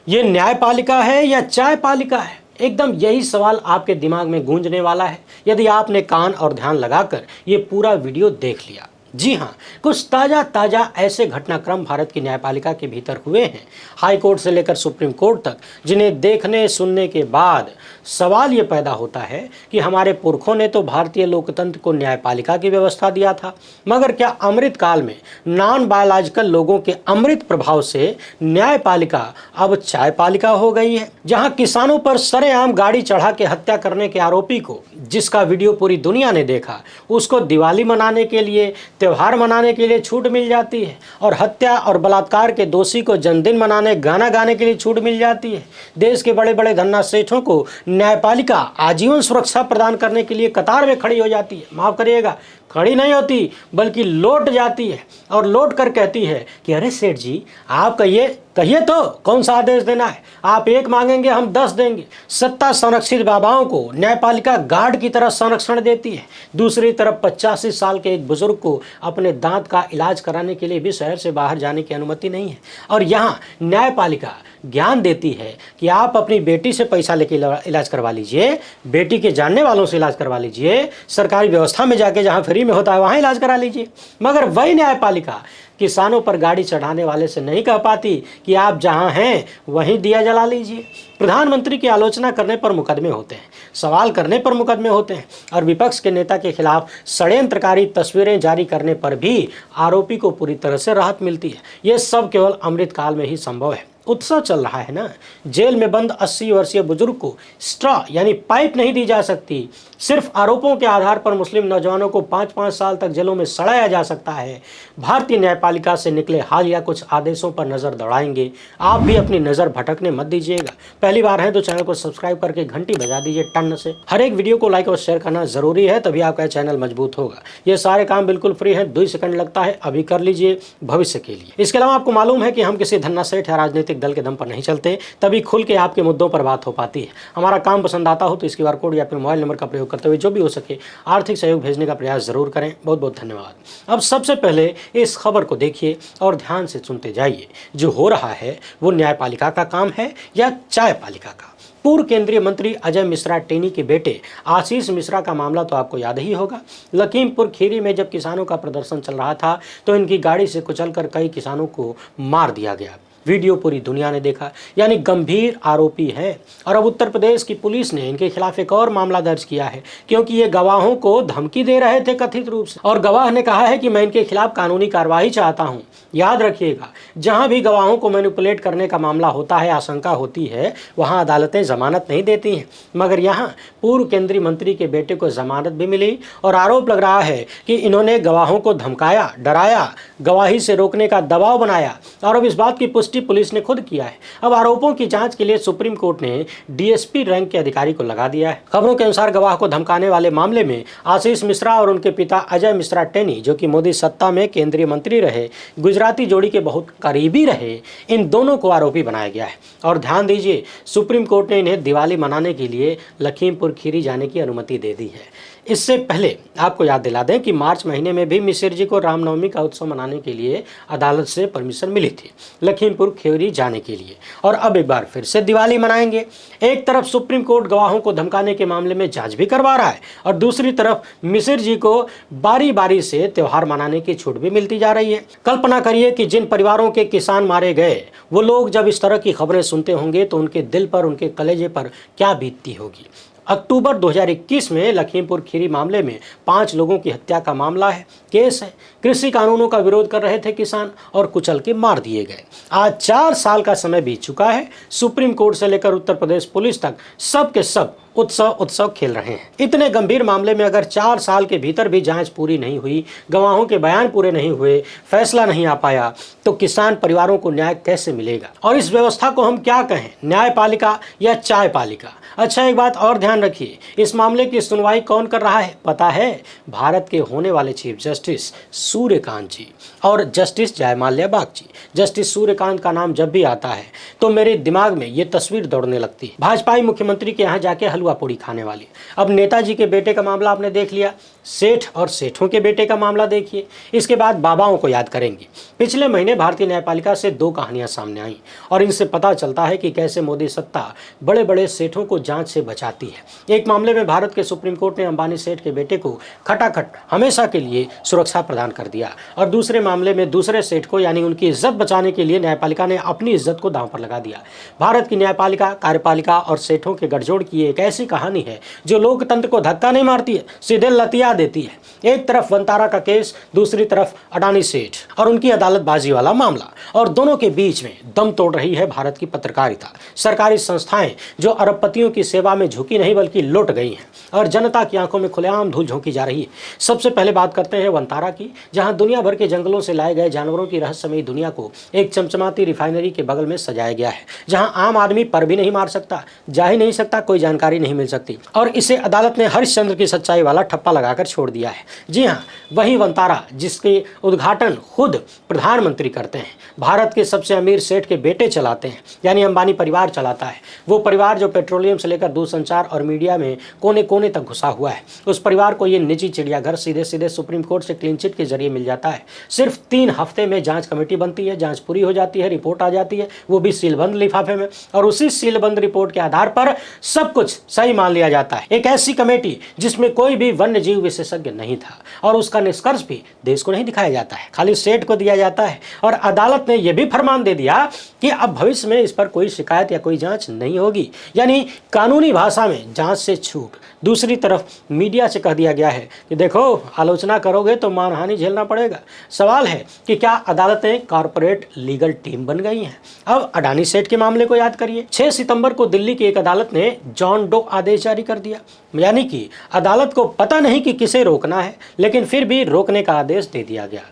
ये न्यायपालिका है या चायपालिका है? एकदम यही सवाल आपके दिमाग में गूंजने वाला है यदि आपने कान और ध्यान लगाकर ये पूरा वीडियो देख लिया। जी हाँ, कुछ ताज़ा ऐसे घटनाक्रम भारत की न्यायपालिका के भीतर हुए हैं, हाई कोर्ट से लेकर सुप्रीम कोर्ट तक, जिन्हें देखने सुनने के बाद सवाल ये पैदा होता है कि हमारे पुरखों ने तो भारतीय लोकतंत्र को न्यायपालिका की व्यवस्था दिया था, मगर क्या अमृत काल में नॉन बायोलॉजिकल लोगों के अमृत प्रभाव से न्यायपालिका अब चायपालिका हो गई है, जहां किसानों पर सरेआम गाड़ी चढ़ा के हत्या करने के आरोपी को, जिसका वीडियो पूरी दुनिया ने देखा, उसको दिवाली मनाने के लिए, त्योहार मनाने के लिए छूट मिल जाती है, और हत्या और बलात्कार के दोषी को जन्मदिन मनाने, गाना गाने के लिए छूट मिल जाती है। देश के बड़े बड़े धन्ना सेठों को न्यायपालिका आजीवन सुरक्षा प्रदान करने के लिए कतार में खड़ी हो जाती है। माफ करिएगा, खड़ी नहीं होती बल्कि लौट जाती है, और लौट कर कहती है कि अरे सेठ जी, आप कहिए तो कौन सा आदेश देना है, आप 1 मांगेंगे हम 10 देंगे। सत्ता संरक्षित बाबाओं को न्यायपालिका गार्ड की तरह संरक्षण देती है। दूसरी तरफ 85 साल के एक बुजुर्ग को अपने दांत का इलाज कराने के लिए भी शहर से बाहर जाने की अनुमति नहीं है, और यहाँ न्यायपालिका ज्ञान देती है कि आप अपनी बेटी से पैसा लेके इलाज करवा लीजिए, बेटी के जानने वालों से इलाज करवा लीजिए, सरकारी व्यवस्था में जाके जहाँ फ्री में होता है वहाँ इलाज करा लीजिए। मगर वही न्यायपालिका किसानों पर गाड़ी चढ़ाने वाले से नहीं कह पाती कि आप जहां हैं वहीं दिया जला लीजिए। प्रधानमंत्री की आलोचना करने पर मुकदमे होते हैं, सवाल करने पर मुकदमे होते हैं, और विपक्ष के नेता के खिलाफ षड्यंत्रकारी तस्वीरें जारी करने पर भी आरोपी को पूरी तरह से राहत मिलती है। ये सब केवल अमृतकाल में ही संभव है। उत्सव चल रहा है ना, जेल में बंद 80 वर्षीय बुजुर्ग को स्ट्रॉ यानी पाइप नहीं दी जा सकती। सिर्फ आरोपों के आधार पर मुस्लिम नौजवानों को 5-5 साल तक जेलों में सड़ाया जा सकता है। भारतीय न्यायपालिका से निकले हालिया कुछ आदेशों पर नजर दौड़ाएंगे। आप भी अपनी नजर भटकने मत दीजिएगा। पहली बार है तो चैनल को सब्सक्राइब करके घंटी बजा दीजिए टन से। हर एक वीडियो को लाइक और शेयर करना जरूरी है, तभी आपका चैनल मजबूत होगा। ये सारे काम बिल्कुल फ्री है, 2 सेकंड लगता है, अभी कर लीजिए भविष्य के लिए। इसके अलावा आपको मालूम है कि हम किसी धन्ना सेठ या राजनीतिक दल के दम पर नहीं चलते, तभी खुल के आपके मुद्दों पर बात हो पाती है। हमारा काम पसंद आता हो तो इस QR कोड या फिर मोबाइल नंबर का प्रयोग करते हुए जो भी हो सके आर्थिक सहयोग भेजने का प्रयास जरूर करें। बहुत बहुत धन्यवाद। अब सबसे पहले इस खबर को देखिए और ध्यान से सुनते जाइए। जो हो रहा है वो न्यायपालिका का काम है या चायपालिका का? पूर्व केंद्रीय मंत्री अजय मिश्रा टेनी के बेटे आशीष मिश्रा का मामला तो आपको याद ही होगा। लखीमपुर खीरी में जब किसानों का प्रदर्शन चल रहा था तो इनकी गाड़ी से कुचलकर कई किसानों को मार दिया गया। वीडियो पूरी दुनिया ने देखा, यानी गंभीर आरोपी है। और अब उत्तर प्रदेश की पुलिस ने इनके खिलाफ एक और मामला दर्ज किया है, क्योंकि ये गवाहों को धमकी दे रहे थे कथित रूप से, और गवाह ने कहा है कि मैं इनके खिलाफ कानूनी कार्रवाई चाहता हूं। याद रखिएगा, जहां भी गवाहों को मैनिपुलेट करने का मामला होता है, आशंका होती है, वहां अदालतें जमानत नहीं देती हैं। मगर यहाँ पूर्व केंद्रीय मंत्री के बेटे को जमानत भी मिली, और आरोप लग रहा है कि इन्होंने गवाहों को धमकाया, डराया, गवाही से रोकने का दबाव बनाया, और अब इस बात की पुष्टि पुलिस ने खुद किया है। अब आरोपों की जांच के लिए सुप्रीम कोर्ट ने DSP रैंक के अधिकारी को लगा दिया है। खबरों के अनुसार गवाह को धमकाने वाले मामले में आशीष मिश्रा और उनके पिता अजय मिश्रा टेनी, जो कि मोदी सत्ता में केंद्रीय मंत्री रहे, गुजराती जोड़ी के बहुत करीबी रहे, इन दोनों को आरोपी बनाया गया है। और ध्यान दीजिए, सुप्रीम कोर्ट ने इन्हें दिवाली मनाने के लिए लखीमपुर खीरी जाने की अनुमति दे दी है। इससे पहले आपको याद दिला दें कि मार्च महीने में भी मिश्र जी को रामनवमी का उत्सव मनाने के लिए अदालत से परमिशन मिली थी लखीमपुर खीरी जाने के लिए, और अब एक बार फिर से दिवाली मनाएंगे। एक तरफ सुप्रीम कोर्ट गवाहों को धमकाने के मामले में जांच भी करवा रहा है, और दूसरी तरफ मिश्र जी को बारी बारी से त्योहार मनाने की छूट भी मिलती जा रही है। कल्पना करिए कि जिन परिवारों के किसान मारे गए, वो लोग जब इस तरह की खबरें सुनते होंगे तो उनके दिल पर, उनके कलेजे पर क्या बीतती होगी। अक्टूबर 2021 में लखीमपुर खीरी मामले में 5 लोगों की हत्या का मामला है, केस है। कृषि कानूनों का विरोध कर रहे थे किसान और कुचल के मार दिए गए। आज 4 साल का समय बीत चुका है। सुप्रीम कोर्ट से लेकर उत्तर प्रदेश पुलिस तक सब के सब उत्सव खेल रहे हैं। इतने गंभीर मामले में अगर 4 साल के भीतर भी जांच पूरी नहीं हुई, गवाहों के बयान पूरे नहीं हुए, फैसला नहीं आ पाया, तो किसान परिवारों को न्याय कैसे मिलेगा? और इस व्यवस्था को हम क्या कहें, न्यायपालिका या चायपालिका? अच्छा, एक बात और ध्यान रखिए, इस मामले की सुनवाई कौन कर रहा है पता है? भारत के होने वाले चीफ जस्टिस सूर्यकांत जी और जस्टिस जयमाल्या बागची। जस्टिस सूर्यकांत का नाम जब भी आता है तो मेरे दिमाग में ये तस्वीर दौड़ने लगती है, भाजपाई मुख्यमंत्री के यहाँ जाके हलवा पूड़ी खाने वाली। अब नेताजी के बेटे का मामला आपने देख लिया, सेठ और सेठों के बेटे का मामला देखिए, इसके बाद बाबाओं को याद करेंगे। पिछले महीने भारतीय न्यायपालिका से 2 कहानियां सामने आईं और इनसे पता चलता है कि कैसे मोदी सत्ता बड़े बड़े सेठों को जांच से बचाती है। एक मामले में भारत के सुप्रीम कोर्ट ने अंबानी सेठ के बेटे को खटाखट हमेशा के लिए सुरक्षा प्रदान कर दिया और दूसरे मामले में दूसरे सेठ को यानी उनकी इज्जत बचाने के लिए न्यायपालिका ने अपनी इज्जत को दांव पर लगा दिया। भारत की न्यायपालिका, कार्यपालिका और सेठों के गठजोड़ की एक ऐसी कहानी है जो लोकतंत्र को धक्का नहीं मारती है, सीधे लतिया देती है। एक तरफ वंतारा का केस, दूसरी तरफ अडानी सेठ और उनकी अदालतबाजी वाला मामला, और दोनों के बीच में दम तोड़ रही है भारत की पत्रकारिता। सरकारी संस्थाएं जो अरबपतियों की सेवा में झुकी नहीं बल्कि लुट गई हैं और जनता की आंखों में खुलेआम धूल झोंकी जा रही है। सबसे पहले बात करते हैं वंतारा की, जहां दुनिया भर के जंगलों से लाए गए जानवरों की रहस्यमयी दुनिया को एक चमचमाती रिफाइनरी के बगल में सजाया गया है, जहां आम आदमी पर भी नहीं मार सकता, जा ही नहीं सकता, कोई जानकारी नहीं मिल सकती, और इसे अदालत ने हरिश्चंद्र की सच्चाई वाला ठप्पा लगाकर छोड़ दिया है। जी हाँ, वही वंतारा जिसके उद्घाटन खुद प्रधानमंत्री करते हैं, भारत के सबसे अमीर सेठ के बेटे चलाते हैं, यानी अंबानी परिवार चलाता है। वो परिवार जो पेट्रोलियम से लेकर दूरसंचार और मीडिया में कोने कोने तक घुसा हुआ है। उस परिवार को ये निजी चिड़ियाघर सीधे सीधे सुप्रीम कोर्ट से क्लीन चिट के जरिए मिल जाता है। सिर्फ 3 हफ्ते में जांच कमेटी बनती है, जांच पूरी हो जाती है, रिपोर्ट आ जाती है, वो भी सीलबंद लिफाफे में, और उसी सीलबंद रिपोर्ट के आधार पर सब कुछ सही मान लिया जाता है। एक ऐसी कमेटी जिसमें कोई भी वन्य जीव विशेषज्ञ नहीं था और उसका निष्कर्ष भी देश को नहीं दिखाया जाता है, खाली सेठ को दिया जाता है। और अदालत ने यह भी फरमान दे दिया कि अब भविष्य में इस पर कोई शिकायत या कोई जांच नहीं होगी, यानी कानूनी भाषा में जांच से छूट। दूसरी तरफ मीडिया से कह दिया गया है कि देखो, आलोचना करोगे तो मानहानि झेलना पड़ेगा। सवाल है कि क्या अदालतें कॉर्पोरेट लीगल टीम बन गई हैं? अब अडानी सेठ के मामले को याद करिए। 6 सितंबर को दिल्ली की एक अदालत ने जॉन डो आदेश जारी कर दिया, यानी कि अदालत को पता नहीं कि किसे रोकना है, लेकिन फिर भी रोकने का आदेश दे दिया गया।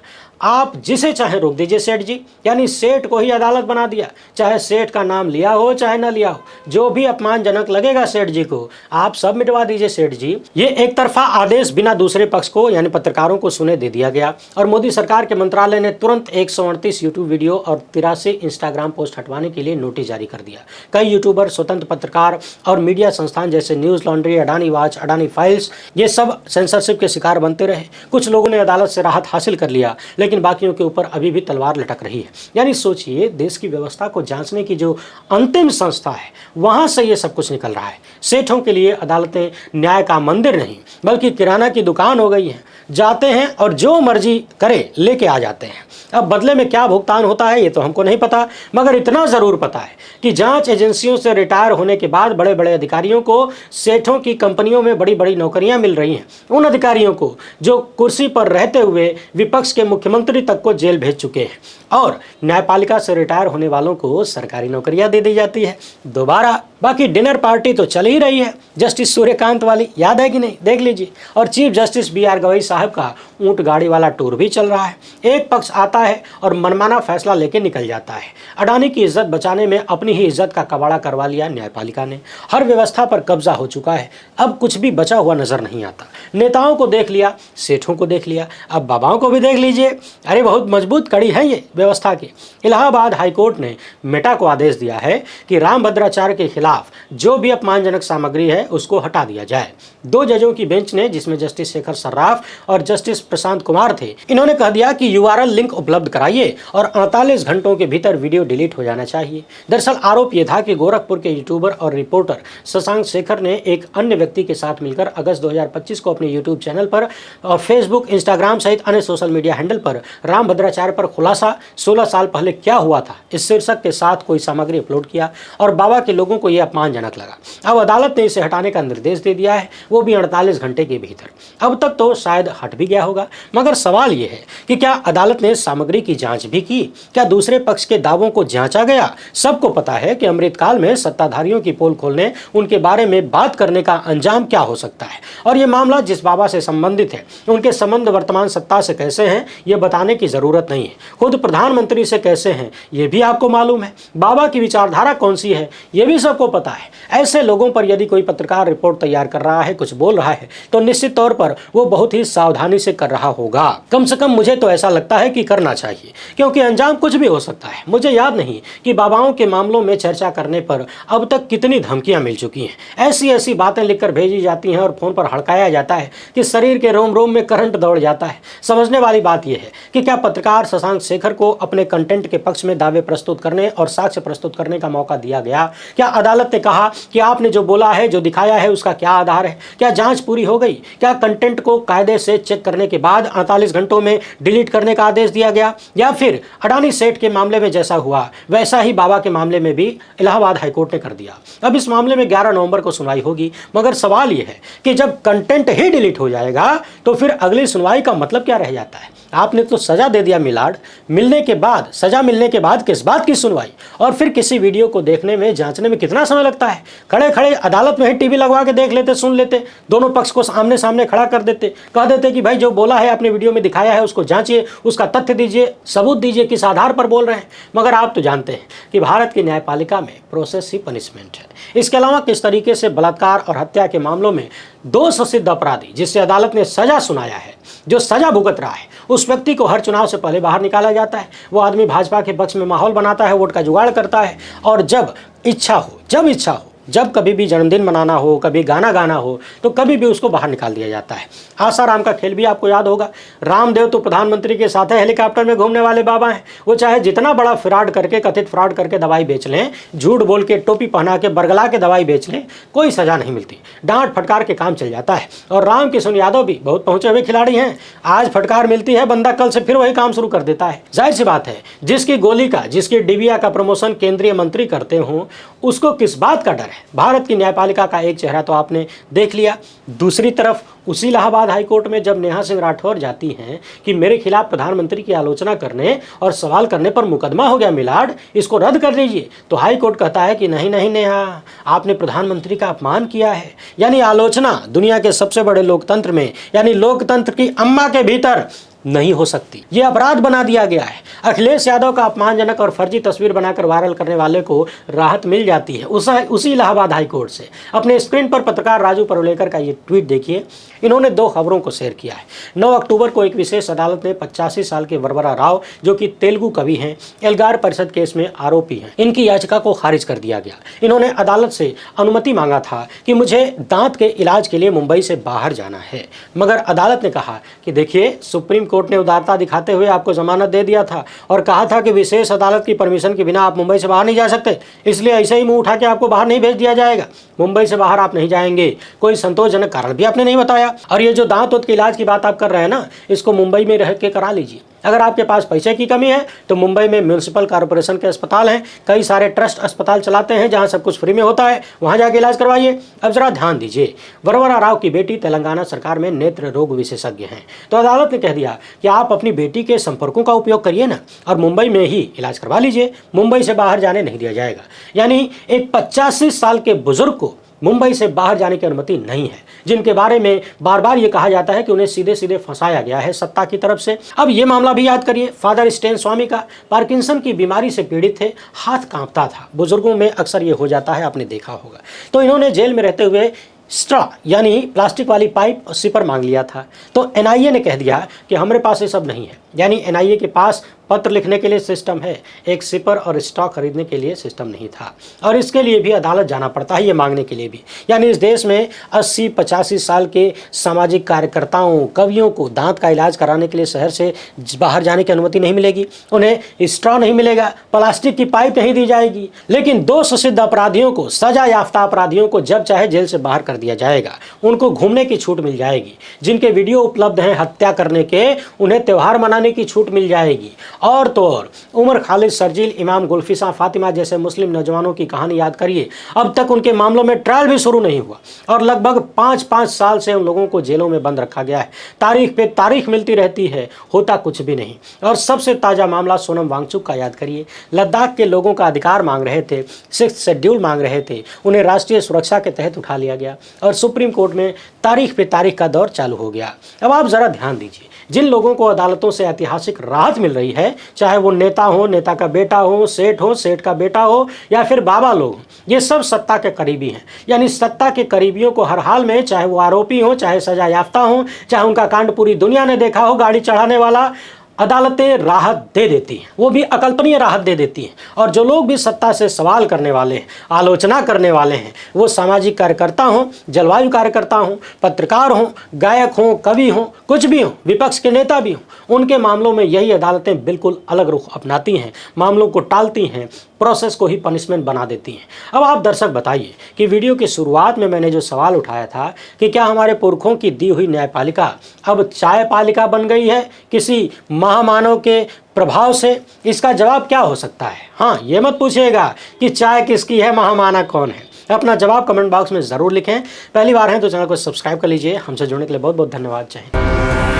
आप जिसे चाहे रोक दीजिए सेठ जी, यानी सेठ को ही अदालत बना दिया। चाहे सेठ का नाम लिया हो चाहे ना लिया हो, जो भी अपमानजनक लगेगा सेठ जी को, आप सब मिटवा दीजिए सेठ जी। ये एक तरफा आदेश बिना दूसरे पक्ष को यानी पत्रकारों को सुने दे दिया गया और मोदी सरकार के मंत्रालय ने तुरंत 138 यूट्यूब वीडियो और 83 इंस्टाग्राम पोस्ट हटवाने के लिए नोटिस जारी कर दिया। कई यूट्यूबर, स्वतंत्र पत्रकार और मीडिया संस्थान जैसे news laundry, Adani watch, Adani files, ये सब सेंसरशिप के शिकार बनते रहे। कुछ लोगों ने अदालत से राहत हासिल कर लिया, लेकिन बाकियों के ऊपर अभी भी तलवार लटक रही है। यानी सोचिए, देश की व्यवस्था को जांचने की जो अंतिम संस्था है, वहां से ये सब कुछ निकल रहा है। सेठों के लिए अदालतें न्याय का मंदिर नहीं बल्कि किराना की दुकान हो गई है। जाते हैं और जो मर्जी करे लेके आ जाते हैं। अब बदले में क्या भुगतान होता है ये तो हमको नहीं पता, मगर इतना जरूर पता है कि जांच एजेंसियों से रिटायर होने के बाद बड़े बड़े अधिकारियों को सेठों की कंपनियों में बड़ी बड़ी नौकरियां मिल रही हैं। उन अधिकारियों को जो कुर्सी पर रहते हुए विपक्ष के मुख्यमंत्री तक को जेल भेज चुके हैं, और न्यायपालिका से रिटायर होने वालों को सरकारी नौकरियां दे दी जाती है दोबारा। बाकी डिनर पार्टी तो चल ही रही है, जस्टिस सूर्यकांत वाली, याद है कि नहीं? देख लीजिए। और चीफ जस्टिस BR गवई साहब का ऊंट गाड़ी वाला टूर भी चल रहा है। एक पक्ष आता है और मनमाना फैसला लेके निकल जाता है। अडानी की इज्जत बचाने में अपनी ही इज्जत का कबाड़ा करवा लिया न्यायपालिका ने। हर व्यवस्था पर कब्जा हो चुका है, अब कुछ भी बचा हुआ नजर नहीं आता। नेताओं को देख लिया, सेठों को देख लिया, अब बाबाओं को भी देख लीजिए। अरे बहुत मजबूत कड़ी है ये व्यवस्था की। इलाहाबाद हाईकोर्ट ने मेटा को आदेश दिया है कि रामभद्राचार्य के खिलाफ जो भी अपमानजनक सामग्री है उसको हटा दिया जाए। 2 जजों की बेंच ने, जिसमें जस्टिस शेखर सर्राफ और जस्टिस प्रशांत कुमार थे, इन्होंने कह दिया कि URL लिंक उपलब्ध कराइए और 48 घंटों के भीतर वीडियो डिलीट हो जाना चाहिए। दरअसल आरोप यह था कि गोरखपुर के यूट्यूबर और रिपोर्टर शशांक शेखर ने एक अन्य व्यक्ति के साथ मिलकर अगस्त 2025 को अपने यूट्यूब चैनल पर और फेसबुक, इंस्टाग्राम सहित अन्य सोशल मीडिया हैंडल पर रामभद्राचार्य पर खुलासा 16 साल पहले क्या हुआ था इस शीर्षक के साथ कोई सामग्री अपलोड किया और बाबा के लोगों को यह अपमानजनक लगा। अब अदालत ने इसे हटाने का निर्देश दे दिया है, वो भी 48 घंटे के भीतर। अब तक तो शायद हट भी गया होगा, मगर सवाल यह है कि क्या अदालत ने सामग्री की जांच भी की? क्या दूसरे पक्ष के दावों को जांचा गया? सबको पता है कि अमृतकाल में सत्ताधारियों की पोल खोलने, उनके बारे में बात करने का अंजाम क्या हो सकता है, और यह मामला जिस बाबा से संबंधित है उनके संबंध वर्तमान सत्ता से कैसे हैं ये बताने की जरूरत नहीं है। खुद प्रधानमंत्री से कैसे हैं ये भी आपको मालूम है। बाबा की विचारधारा कौन सी है ये भी सबको को पता है ऐसे लोगों पर यदि कोई पत्रकार रिपोर्ट तैयार कर रहा है, कुछ बोल रहा है, तो निश्चित तौर पर वो बहुत ही सावधानी से कर रहा होगा। कम से कम मुझे तो ऐसा लगता है कि करना चाहिए, क्योंकि अंजाम कुछ भी हो सकता है। मुझे याद नहीं कि बाबाओं के मामलों में चर्चा करने पर अब तक कितनी धमकियां मिल चुकी हैं। ऐसी ऐसी बातें लिखकर भेजी जाती हैं और फोन पर हड़काया जाता है कि शरीर के रोम रोम में करंट दौड़ जाता है। समझने वाली बात यह है कि क्या पत्रकार शशांक शेखर को अपने कंटेंट के पक्ष में दावे प्रस्तुत करने और साक्ष्य प्रस्तुत करने का मौका दिया गया? क्या अदालत ने कहा कि आपने जो बोला है, जो दिखाया है, उसका क्या आधार है? क्या जांच पूरी हो गई? क्या कंटेंट को कायदे से चेक करने के बाद 48 घंटों में डिलीट करने का आदेश दिया गया? या फिर अडानी सेठ के मामले में जैसा हुआ वैसा ही बाबा के मामले में भी इलाहाबाद हाईकोर्ट ने कर दिया? अब इस मामले में 11 नवंबर को सुनवाई होगी, मगर सवाल यह है कि जब कंटेंट ही डिलीट हो जाएगा तो फिर अगली सुनवाई का मतलब क्या रह जाता है? आपने तो सजा दे दिया मिलाड, मिलने के बाद, सजा मिलने के बाद किस बात की सुनवाई? और फिर किसी वीडियो को देखने में, जांचने में कितना समय लगता है? खड़े खड़े अदालत में ही टीवी लगवा के देख लेते, सुन लेते, दोनों पक्ष को आमने सामने खड़ा कर देते, कह देते कि भाई जो बोला है, आपने वीडियो में दिखाया है, उसको जांचिए, उसका तथ्य दीजिए, सबूत दीजिए, किस आधार पर बोल रहे हैं। मगर आप तो जानते हैं कि भारत की न्यायपालिका में प्रोसेस ही पनिशमेंट है। इसके अलावा किस तरीके से बलात्कार और हत्या के मामलों में दो संदिग्ध अपराधी, जिससे अदालत ने सजा सुनाया है, जो सजा भुगत रहा है, उस व्यक्ति को हर चुनाव से पहले बाहर निकाला जाता है। वो आदमी भाजपा के पक्ष में माहौल बनाता है, वोट का जुगाड़ करता है, और जब इच्छा हो, जब कभी भी जन्मदिन मनाना हो, कभी गाना गाना हो, तो कभी भी उसको बाहर निकाल दिया जाता है। आसाराम का खेल भी आपको याद होगा। रामदेव तो प्रधानमंत्री के साथ हेलीकॉप्टर में घूमने वाले बाबा हैं। वो चाहे जितना बड़ा फ्रॉड करके, कथित फ्रॉड करके दवाई बेच लें, झूठ बोल के, टोपी पहना के, बरगला के दवाई बेच लें, कोई सजा नहीं मिलती, डांट फटकार के काम चल जाता है। और राम किशन यादव भी बहुत पहुंचे हुए खिलाड़ी हैं। आज फटकार मिलती है, बंदा कल से फिर वही काम शुरू कर देता है। जाहिर सी बात है, जिसकी गोली का, जिसकी डिबिया का प्रमोशन केंद्रीय मंत्री करते हों, उसको किस बात का डर है? भारत की न्यायपालिका का एक चेहरा तो आपने देख लिया। दूसरी तरफ उसी इलाहाबाद हाईकोर्ट में जब नेहा सिंह राठौर जाती हैं कि मेरे खिलाफ प्रधानमंत्री की आलोचना करने और सवाल करने पर मुकदमा हो गया मिलाड, इसको रद्द कर दीजिए, तो हाईकोर्ट कहता है कि नहीं नहीं नेहा, आपने प्रधानमंत्री का अपमान किया है। यानी आलोचना दुनिया के सबसे बड़े लोकतंत्र में, यानी लोकतंत्र की अम्मा के भीतर नहीं हो सकती। ये अपराध बना दिया गया है। अखिलेश यादव का अपमानजनक और फर्जी तस्वीर बनाकर वायरल करने वाले को राहत मिल जाती है उसी इलाहाबाद हाईकोर्ट से। अपने स्क्रीन पर पत्रकार राजू परुलेकर का ये ट्वीट देखिए। इन्होंने 2 खबरों को शेयर किया है। 9 अक्टूबर को एक विशेष अदालत ने 85 साल के वरवरा राव, जो कि तेलुगु कवि हैं, एल्गार परिषद केस में आरोपी हैं, इनकी याचिका को खारिज कर दिया गया। इन्होंने अदालत से अनुमति मांगा था कि मुझे दांत के इलाज के लिए मुंबई से बाहर जाना है, मगर अदालत ने कहा कि देखिए, सुप्रीम कोर्ट ने उदारता दिखाते हुए आपको जमानत दे दिया था और कहा था कि विशेष अदालत की परमिशन के बिना आप मुंबई से बाहर नहीं जा सकते, इसलिए ऐसे ही मुंह उठा के आपको बाहर नहीं भेज दिया जाएगा। मुंबई से बाहर आप नहीं जाएंगे, कोई संतोषजनक कारण भी आपने नहीं बताया। और ये जो दांत के इलाज की बात आप कर रहे हैं ना, इसको मुंबई में रह के करा लीजिए। अगर आपके पास पैसे की कमी है तो मुंबई में म्यूनिसिपल कॉर्पोरेशन के अस्पताल हैं, कई सारे ट्रस्ट अस्पताल चलाते हैं जहां सब कुछ फ्री में होता है, वहां जाके इलाज करवाइए। अब जरा ध्यान दीजिए, वरवरा राव की बेटी तेलंगाना सरकार में नेत्र रोग विशेषज्ञ हैं, तो अदालत ने कह दिया कि आप अपनी बेटी के संपर्कों का उपयोग करिए ना और मुंबई में ही इलाज करवा लीजिए, मुंबई से बाहर जाने नहीं दिया जाएगा। यानी एक 85 साल के बुजुर्ग को मुंबई से बाहर जाने की अनुमति नहीं है, जिनके बारे में बार बार ये कहा जाता है कि उन्हें सीधे सीधे फंसाया गया है सत्ता की तरफ से। अब ये मामला भी याद करिए, फादर स्टेन स्वामी का। पार्किंसन की बीमारी से पीड़ित थे, हाथ कांपता था, बुजुर्गों में अक्सर ये हो जाता है, आपने देखा होगा। तो इन्होंने जेल में रहते हुए स्ट्रॉ यानी प्लास्टिक वाली पाइप और सिपर मांग लिया था, तो एनआईए ने कह दिया कि हमारे पास ये सब नहीं है। यानी एनआईए के पास पत्र लिखने के लिए सिस्टम है, एक सिपर और स्टॉक खरीदने के लिए सिस्टम नहीं था, और इसके लिए भी अदालत जाना पड़ता है, ये मांगने के लिए भी। यानी इस देश में 80-85 साल के सामाजिक कार्यकर्ताओं, कवियों को दांत का इलाज कराने के लिए शहर से बाहर जाने की अनुमति नहीं मिलेगी, उन्हें स्ट्रॉ नहीं मिलेगा, प्लास्टिक की पाइप नहीं दी जाएगी। लेकिन 2 संदिग्ध अपराधियों को, सजा याफ्ता अपराधियों को जब चाहे जेल से बाहर कर दिया जाएगा, उनको घूमने की छूट मिल जाएगी। जिनके वीडियो उपलब्ध हैं हत्या करने के, उन्हें त्यौहार मनाने की छूट मिल जाएगी। और तो और उमर खालिद, शर्जील, इमाम, गुल्फिसा, फातिमा जैसे मुस्लिम नौजवानों की कहानी याद करिए। अब तक उनके मामलों में ट्रायल भी शुरू नहीं हुआ और लगभग 5-5 साल से उन लोगों को जेलों में बंद रखा गया है। तारीख पे तारीख मिलती रहती है, होता कुछ भी नहीं। और सबसे ताज़ा मामला सोनम वांगचुक का याद करिए। लद्दाख के लोगों का अधिकार मांग रहे थे, 6th शेड्यूल मांग रहे थे, उन्हें राष्ट्रीय सुरक्षा के तहत उठा लिया गया और सुप्रीम कोर्ट में तारीख पे तारीख का दौर चालू हो गया। अब आप ज़रा ध्यान दीजिए, जिन लोगों को अदालतों से ऐतिहासिक राहत मिल रही है, चाहे वो नेता हो, नेता का बेटा हो, सेठ का बेटा हो या फिर बाबा लोग, ये सब सत्ता के करीबी हैं। यानी सत्ता के करीबियों को हर हाल में, चाहे वो आरोपी हो, चाहे सजा याफ्ता हो, चाहे उनका कांड पूरी दुनिया ने देखा हो, गाड़ी चढ़ाने वाला, अदालतें राहत दे देती हैं, वो भी अकल्पनीय राहत दे देती हैं। और जो लोग भी सत्ता से सवाल करने वाले हैं, आलोचना करने वाले हैं, वो सामाजिक कार्यकर्ता हों, जलवायु कार्यकर्ता हों, पत्रकार हों, गायक हों, कवि हों, कुछ भी हों, विपक्ष के नेता भी हों, उनके मामलों में यही अदालतें बिल्कुल अलग रुख अपनाती हैं, मामलों को टालती हैं, प्रोसेस को ही पनिशमेंट बना देती हैं। अब आप दर्शक बताइए कि वीडियो की शुरुआत में मैंने जो सवाल उठाया था कि क्या हमारे पुरखों की दी हुई न्यायपालिका अब चायपालिका बन गई है किसी महामानव के प्रभाव से, इसका जवाब क्या हो सकता है? हाँ, ये मत पूछिएगा कि चाय किसकी है, महामानव कौन है। अपना जवाब कमेंट बॉक्स में ज़रूर लिखें। पहली बार है तो चैनल को सब्सक्राइब कर लीजिए। हमसे जुड़ने के लिए बहुत बहुत धन्यवाद। जय हिंद।